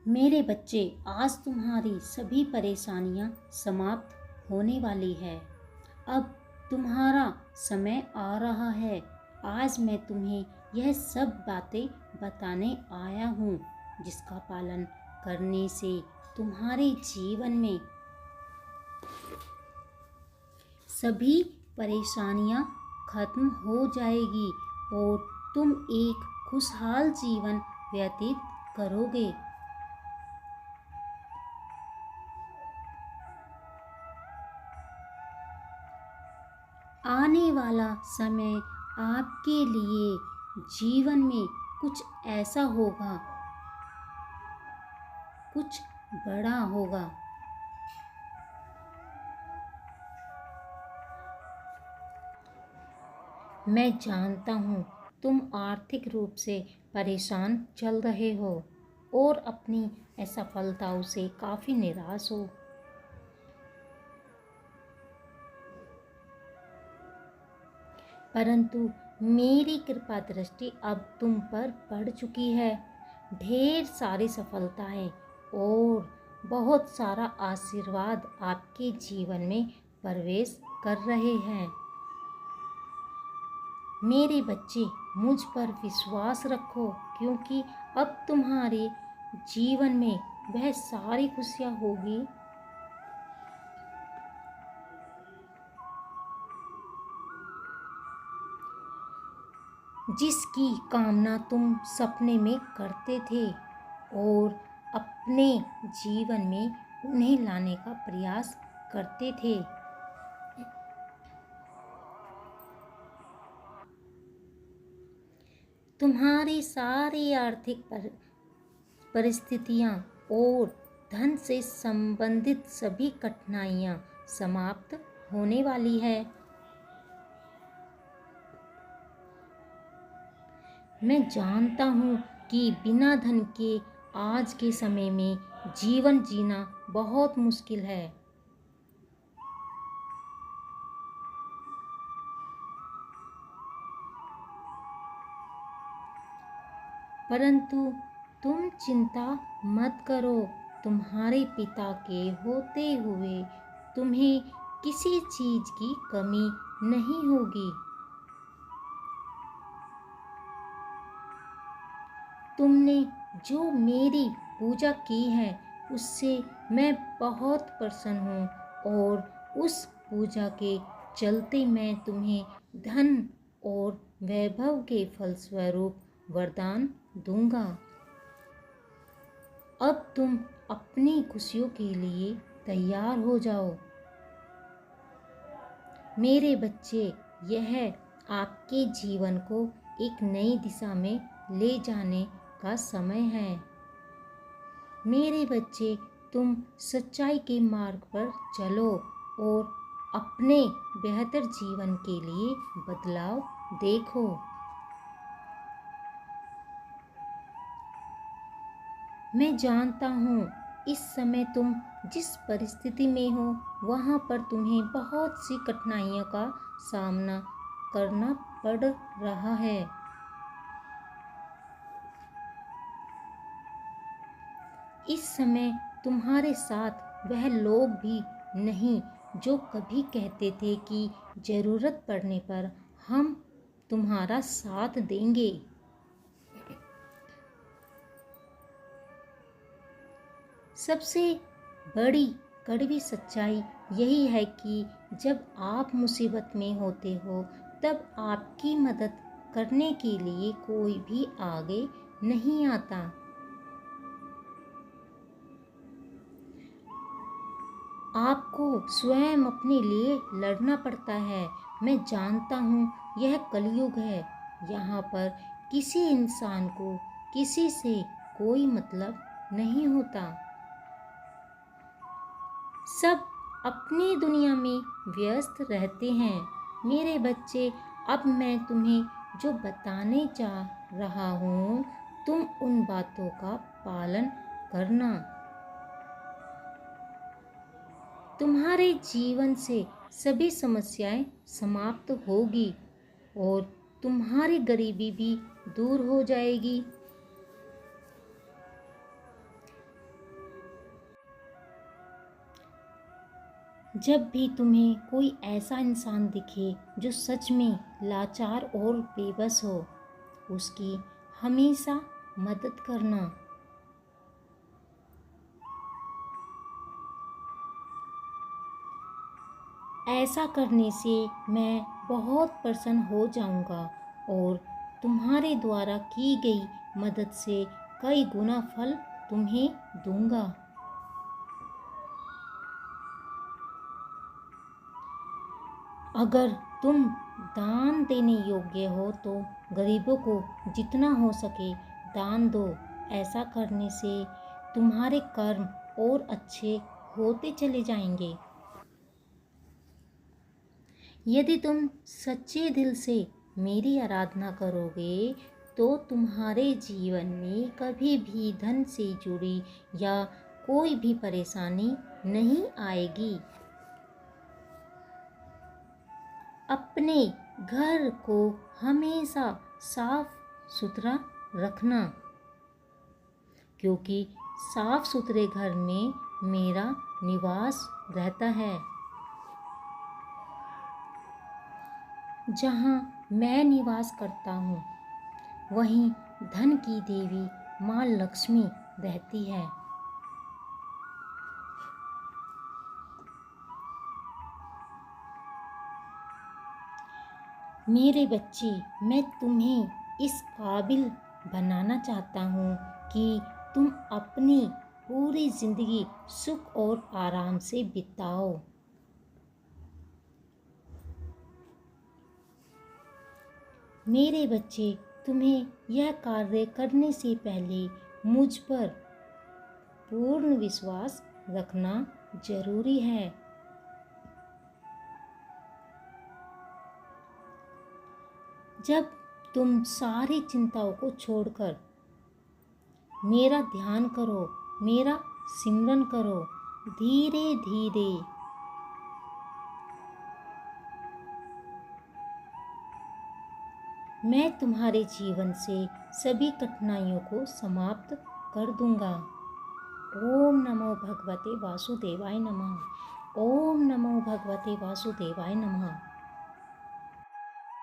मेरे बच्चे, आज तुम्हारी सभी परेशानियां समाप्त होने वाली है। अब तुम्हारा समय आ रहा है। आज मैं तुम्हें यह सब बातें बताने आया हूँ जिसका पालन करने से तुम्हारे जीवन में सभी परेशानियां खत्म हो जाएगी और तुम एक खुशहाल जीवन व्यतीत करोगे। आने वाला समय आपके लिए जीवन में कुछ ऐसा होगा, कुछ बड़ा होगा। मैं जानता हूँ तुम आर्थिक रूप से परेशान चल रहे हो और अपनी असफलताओं से काफ़ी निराश हो। परंतु मेरी कृपा दृष्टि अब तुम पर पड़ चुकी है। ढेर सारी सफलताएं और बहुत सारा आशीर्वाद आपके जीवन में प्रवेश कर रहे हैं। मेरे बच्चे, मुझ पर विश्वास रखो, क्योंकि अब तुम्हारे जीवन में वह सारी खुशियां होगी जिसकी कामना तुम सपने में करते थे और अपने जीवन में उन्हें लाने का प्रयास करते थे। तुम्हारी सारी आर्थिक परिस्थितियां और धन से संबंधित सभी कठिनाइयां समाप्त होने वाली है। मैं जानता हूँ कि बिना धन के आज के समय में जीवन जीना बहुत मुश्किल है। परंतु तुम चिंता मत करो। तुम्हारे पिता के होते हुए तुम्हें किसी चीज की कमी नहीं होगी। तुमने जो मेरी पूजा की है उससे मैं बहुत प्रसन्न हूँ और उस पूजा के चलते मैं तुम्हें धन और वैभव के फलस्वरूप वरदान दूंगा। अब तुम अपनी खुशियों के लिए तैयार हो जाओ। मेरे बच्चे, यह आपके जीवन को एक नई दिशा में ले जाने का समय है। मेरे बच्चे, तुम सच्चाई के मार्ग पर चलो और अपने बेहतर जीवन के लिए बदलाव देखो। मैं जानता हूँ इस समय तुम जिस परिस्थिति में हो वहाँ पर तुम्हें बहुत सी कठिनाइयों का सामना करना पड़ रहा है। इस समय तुम्हारे साथ वह लोग भी नहीं जो कभी कहते थे कि जरूरत पड़ने पर हम तुम्हारा साथ देंगे। सबसे बड़ी कड़वी सच्चाई यही है कि जब आप मुसीबत में होते हो तब आपकी मदद करने के लिए कोई भी आगे नहीं आता। आपको स्वयं अपने लिए लड़ना पड़ता है। मैं जानता हूँ यह कलयुग है। यहाँ पर किसी इंसान को किसी से कोई मतलब नहीं होता। सब अपनी दुनिया में व्यस्त रहते हैं। मेरे बच्चे, अब मैं तुम्हें जो बताने जा रहा हूँ तुम उन बातों का पालन करना। तुम्हारे जीवन से सभी समस्याएं समाप्त होगी और तुम्हारी गरीबी भी दूर हो जाएगी। जब भी तुम्हें कोई ऐसा इंसान दिखे जो सच में लाचार और बेबस हो, उसकी हमेशा मदद करना। ऐसा करने से मैं बहुत प्रसन्न हो जाऊंगा और तुम्हारे द्वारा की गई मदद से कई गुना फल तुम्हें दूंगा। अगर तुम दान देने योग्य हो तो गरीबों को जितना हो सके दान दो। ऐसा करने से तुम्हारे कर्म और अच्छे होते चले जाएंगे। यदि तुम सच्चे दिल से मेरी आराधना करोगे तो तुम्हारे जीवन में कभी भी धन से जुड़ी या कोई भी परेशानी नहीं आएगी। अपने घर को हमेशा साफ सुथरा रखना, क्योंकि साफ सुथरे घर में मेरा निवास रहता है। जहाँ मैं निवास करता हूँ वहीं धन की देवी माँ लक्ष्मी रहती है। मेरे बच्चे, मैं तुम्हें इस काबिल बनाना चाहता हूँ कि तुम अपनी पूरी जिंदगी सुख और आराम से बिताओ। मेरे बच्चे, तुम्हें यह कार्य करने से पहले मुझ पर पूर्ण विश्वास रखना जरूरी है। जब तुम सारी चिंताओं को छोड़कर मेरा ध्यान करो, मेरा सिमरन करो, धीरे धीरे मैं तुम्हारे जीवन से सभी कठिनाइयों को समाप्त कर दूंगा। ओम नमो भगवते वासुदेवाय नमः। ओम नमो भगवते वासुदेवाय नमः।